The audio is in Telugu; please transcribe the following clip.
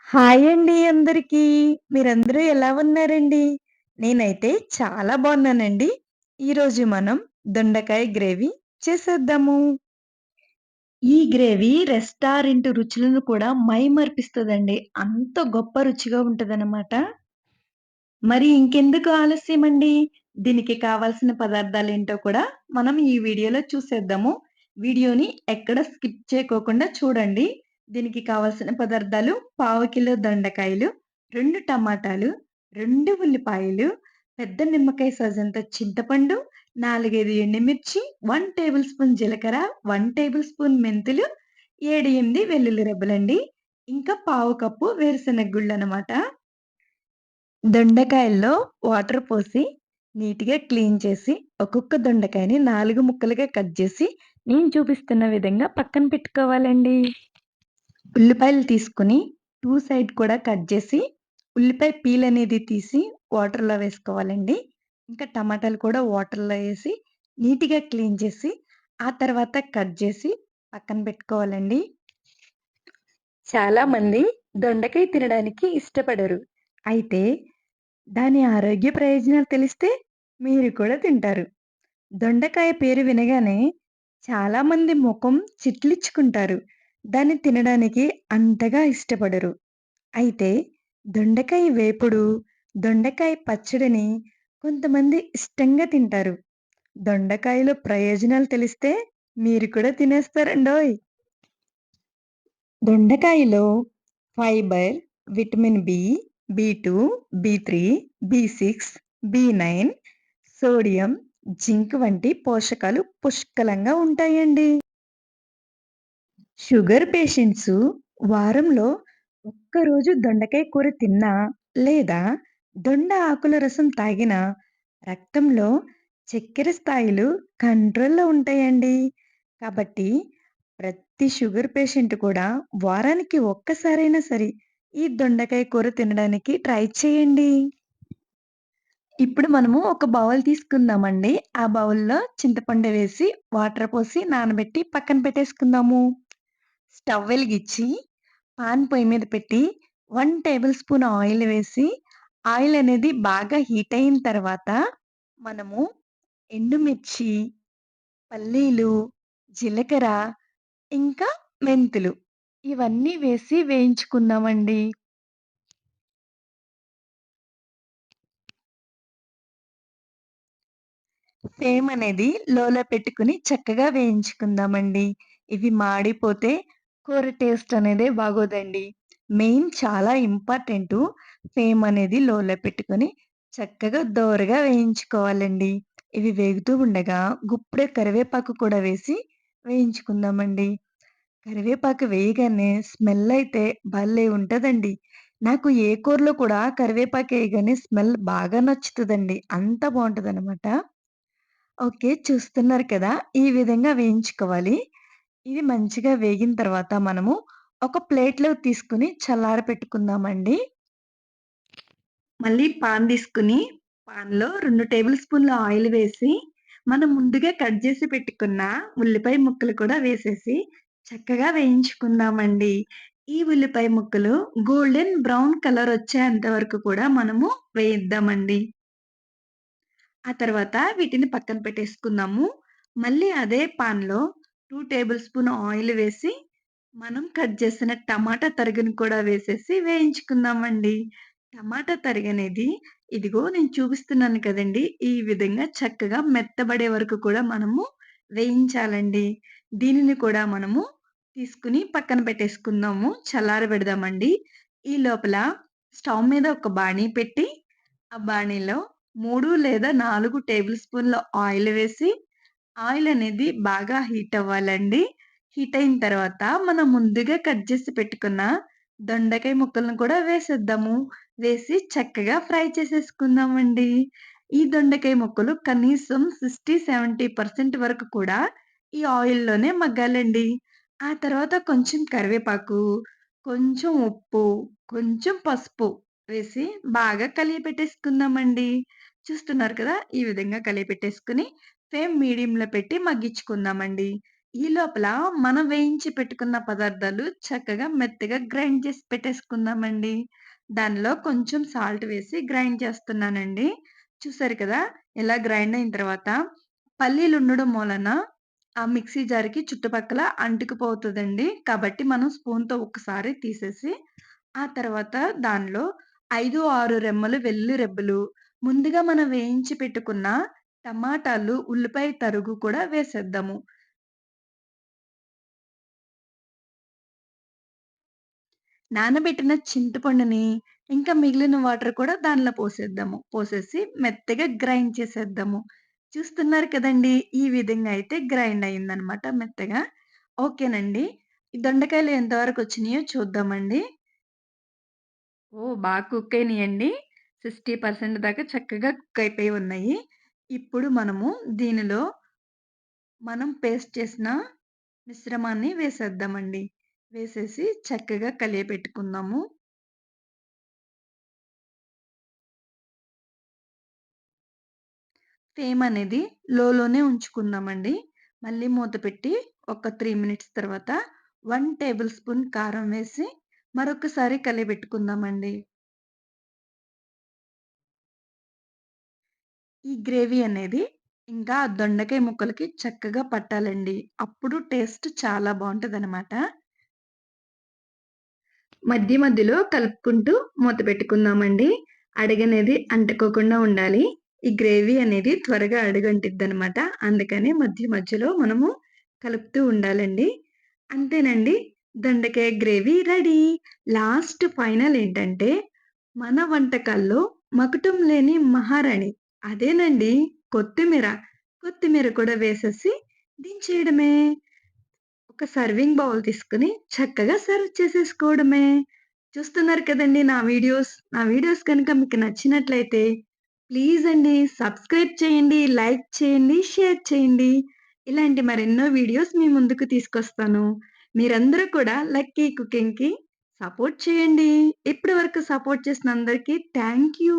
హాయ్ అండి అందరికీ. మీరందరూ ఎలా ఉన్నారండి? నేనైతే చాలా బావున్నానండి. ఈరోజు మనం దొండకాయ గ్రేవీ చేసేద్దాము. ఈ గ్రేవీ రెస్టారెంట్ రుచులను కూడా మైమరిపిస్తదండి. అంత గొప్ప రుచిగా ఉంటదనమాట. మరి ఇంకెందుకు ఆలస్యమండి? దీనికి కావాల్సిన పదార్థాలేంటో కూడా మనం ఈ వీడియోలో చూసేద్దాము. వీడియోని ఎక్కడ స్కిప్ చేయకోకుండా చూడండి. దీనికి కావాల్సిన పదార్థాలు: పావు కిలో దొండకాయలు, 2 టమాటాలు, 2 ఉల్లిపాయలు, పెద్ద నిమ్మకాయ సైజంత చింతపండు, 4, 5 ఎండుమిర్చి, 1 టేబుల్ స్పూన్ జీలకర్ర, 1 టేబుల్ స్పూన్ మెంతులు, 7, 8 వెల్లుల్లి రెబ్బలండి. ఇంకా పావు కప్పు వేరుశనగ గుళ్ళనమాట. దొండకాయల్లో వాటర్ పోసి, నీట్‌గా క్లీన్ చేసి, ఒక్కొక్క దొండకాయని 4 ముక్కలుగా కట్ జేసి, నేను చూపిస్తున్న విధంగా పక్కన పెట్టుకోవాలండి. ఉల్లిపాయలు తీసుకొని, 2 సైడ్ కూడా కట్ జేసి, ఉల్లిపాయ పీల్ అనేది తీసి వాటర్‌లో వేసుకోవాలండి. ఇంకా టమాటాలు కూడా వాటర్‌లో ఏసి, నీట్‌గా క్లీన్ చేసి, ఆ తర్వాత కట్ జేసి పక్కన పెట్టుకోవాలండి. చాలామంది దొండకాయ తినడానికి ఇష్టపడరు. అయితే దాని ఆరోగ్య ప్రయోజనాలు తెలిస్తే మీరు కూడా తింటారు. దొండకాయ పేరు వినగానే చాలామంది ముఖం చిట్లించుకుంటారు. దాన్ని తినడానికి అంతగా ఇష్టపడరు. అయితే దొండకాయ వేపుడు, దొండకాయ పచ్చడిని కొంతమంది ఇష్టంగా తింటారు. దొండకాయలో ప్రయోజనాలు తెలిస్తే మీరు కూడా తినేస్తారండోయ్! దొండకాయలో fibre, vitamin B, బి2, బి3, B6, బి9, sodium, zinc వంటి పోషకాలు పుష్కలంగా ఉంటాయండి. షుగర్ పేషెంట్సు వారంలో ఒక్కరోజు దొండకాయ కూర తిన్నా లేదా దొండ ఆకుల రసం తాగినా రక్తంలో చక్కెర స్థాయిలు కంట్రోల్‌లో ఉంటాయండి. కాబట్టి ప్రతి షుగర్ పేషెంట్ కూడా వారానికి ఒక్కసారైనా సరే ఈ దొండకాయ కూర తినడానికి ట్రై చేయండి. ఇప్పుడు మనము ఒక బౌల్ తీసుకుందామండి. ఆ బౌల్‌లో చింతపండు వేసి, వాటర్ పోసి నానబెట్టి పక్కన పెట్టేసుకుందాము. స్టవ్ వెలిగిచ్చి, పాన్ పొయ్యి మీద పెట్టి 1 టేబుల్ స్పూన్ ఆయిల్ వేసి, ఆయిల్ అనేది బాగా హీట్ అయిన తర్వాత, మనము ఎండుమిర్చి, పల్లీలు, జీలకర్ర, ఇంకా మెంతులు ఇవన్నీ వేసి వేయించుకుందామండి. ఫ్లేమ్ అనేది లోలో పెట్టుకొని చక్కగా వేయించుకుందామండి. ఇవి మాడిపోతే కూర టేస్ట్ అనేదే బాగోదండి. మెయిన్ చాలా ఇంపార్టెంటు ఫ్లేమ్ అనేది లోలో పెట్టుకొని చక్కగా దోరగా వేయించుకోవాలండి. ఇవి వేగుతూ ఉండగా గుప్పెడు కరివేపాకు కూడా వేసి వేయించుకుందామండి. కరివేపాకు వేయగానే స్మెల్ అయితే భలే ఉంటదండి. నాకు ఏ కూరలో కూడా కరివేపాకేయగానే స్మెల్ బాగా నచ్చుతదండి. అంత బావుంటదనమాట. ఓకే. చూస్తున్నారు కదా! ఈ విధంగా వేయించుకోవాలి. ఇది మంచిగా వేగిన తర్వాత మనము ఒక ప్లేట్‌లోకి తీసుకొని చల్లారపెట్టుకుందామండి. మళ్ళీ పాన్ తీసుకొని, పాన్‌లో 2 టేబుల్ స్పూన్‌ల ఆయిల్ వేసి, మనం ముందుగా కట్ జేసి పెట్టుకున్న ఉల్లిపాయ ముక్కలు కూడా వేసేసి, చక్కగా వేయించుకుందామండి. ఈ ఉల్లిపాయ ముక్కలు గోల్డెన్ బ్రౌన్ కలర్ వచ్చేంత వరకు కూడా మనము వేయిద్దామండి. ఆ తర్వాత వీటిని పక్కన పెట్టేసుకుందాము. మళ్ళీ అదే పాన్‌లో 2 టేబుల్ స్పూన్ ఆయిల్ వేసి, మనం కట్ చేసిన టమాటా తరుగుని కూడా వేసేసి వేయించుకుందామండి. టమాటా తరుగనేది ఇదిగో నేను చూపిస్తున్నాను కదండీ! ఈ విధంగా చక్కగా మెత్తబడే వరకు కూడా మనము వేయించాలండి. దీనిని కూడా మనము తీసుకొని పక్కన పెట్టేసుకుందాము. చల్లారబెడదామండి. ఈ లోపల స్టవ్ మీద ఒక బాణీ పెట్టి ఆ బాణీలో 3 లేదా 4 టేబుల్ స్పూన్‌ల ఆయిల్ వేసి, ఆయిల్ అనేది బాగా హీట్ అవ్వాలండి. హీట్ అయిన తర్వాత మనం ముందుగా కట్ చేసి పెట్టుకున్న దొండకాయ ముక్కలను కూడా వేసేద్దాము. వేసి చక్కగా ఫ్రై చేసేసుకుందామండి. ఈ దొండకాయ ముక్కలు కనీసం 60, 70% వరకు కూడా ఈ ఆయిల్‌లోనే మగ్గాలండి. ఆ తర్వాత కొంచెం కరివేపాకు, కొంచెం ఉప్పు, కొంచెం పసుపు వేసి బాగా కలియపెట్టేసుకుందామండి. చూస్తున్నారు కదా! ఈ విధంగా కలియపెట్టేసుకొని ఫ్లేమ్ మీడియంలో పెట్టి మగ్గించుకుందామండి. ఈ లోపల మనం వేయించి పెట్టుకున్న పదార్థాలు చక్కగా మెత్తగా గ్రైండ్ చేసి పెట్టేసుకుందామండి. దానిలో కొంచెం సాల్ట్ వేసి గ్రైండ్ చేస్తున్నానండి. చూసారు కదా! ఇలా గ్రైండ్ అయిన తర్వాత పల్లీలుండడం మూలన ఆ మిక్సీ జార్‌కి చుట్టుపక్కల అంటుకుపోతదండి. కాబట్టి మనం స్పూన్‌తో ఒక్కసారి తీసేసి, ఆ తర్వాత దానిలో 5, 6 రెమ్మలు వెల్లుల్లి రెబ్బలు, ముందుగా మనం వేయించి పెట్టుకున్న టమాటాలు, ఉల్లిపాయ తరుగు కూడా వేసేద్దాము. నానబెట్టిన చింతపండుని, ఇంకా మిగిలిన వాటర్ కూడా దానిలో పోసేద్దాము. పోసేసి మెత్తగా గ్రైండ్ చేసేద్దాము. చూస్తున్నారు కదండీ! ఈ విధంగా అయితే గ్రైండ్ అయిందనమాట మెత్తగా. ఓకేనండి. ఈ దొండకాయలు ఎంతవరకొచ్చినాయో చూద్దామండి. ఓహ్! బాగా కుక్ అయినియండి. 60% దాకా చక్కగా కుక్ అయిపోయి ఉన్నాయి. ఇప్పుడు మనము దీనిలో మనం పేస్ట్ చేసిన మిశ్రమాన్ని వేసేద్దామండి. వేసేసి చక్కగా కలియపెట్టుకుందాము. ఫ్లేమ్ అనేది లోనే ఉంచుకుందామండి. మళ్ళీ మూత పెట్టి ఒక 3 మినిట్స్ తర్వాత 1 టేబుల్ స్పూన్ కారం వేసి మరొకసారి కలియబెట్టుకుందామండి. ఈ గ్రేవీ అనేది ఇంకా ఆ దొండకాయ ముక్కలకి చక్కగా పట్టాలండి. అప్పుడు టేస్ట్ చాలా బావుంటదనమాట. మధ్య మధ్యలో కలుపుకుంటూ మూత పెట్టుకుందామండి. అడుగనేది అంటుకోకుండా ఉండాలి. ఈ గ్రేవీ అనేది త్వరగా అడుగంటిద్దనమాట. అందుకని మధ్య మధ్యలో మనము కలుపుతూ ఉండాలండి. అంతేనండి. దొండకాయ గ్రేవీ రెడీ. లాస్ట్ ఫైనల్ ఏంటంటే, మన వంటకాల్లో మకుటం లేని మహారాణి అదేనండి కొత్తిమీర. కొత్తిమీర కూడా వేసేసి దించేయడమే. ఒక సర్వింగ్ బౌల్ తీసుకొని చక్కగా సర్వ్ చేసేసుకోవడమే. చూస్తున్నారు కదండీ నా వీడియోస్ గనుక మీకు నచ్చినట్లయితే ప్లీజ్ అండి సబ్స్క్రైబ్ చేయండి, లైక్ చేయండి, షేర్ చేయండి. ఇలాంటి మరెన్నో వీడియోస్ మీ ముందుకు తీసుకొస్తాను. మీరందరూ కూడా లక్కీ కుకింగ్‌కి సపోర్ట్ చేయండి. ఇప్పటి వరకు సపోర్ట్ చేసిన అందరికి థాంక్ యూ.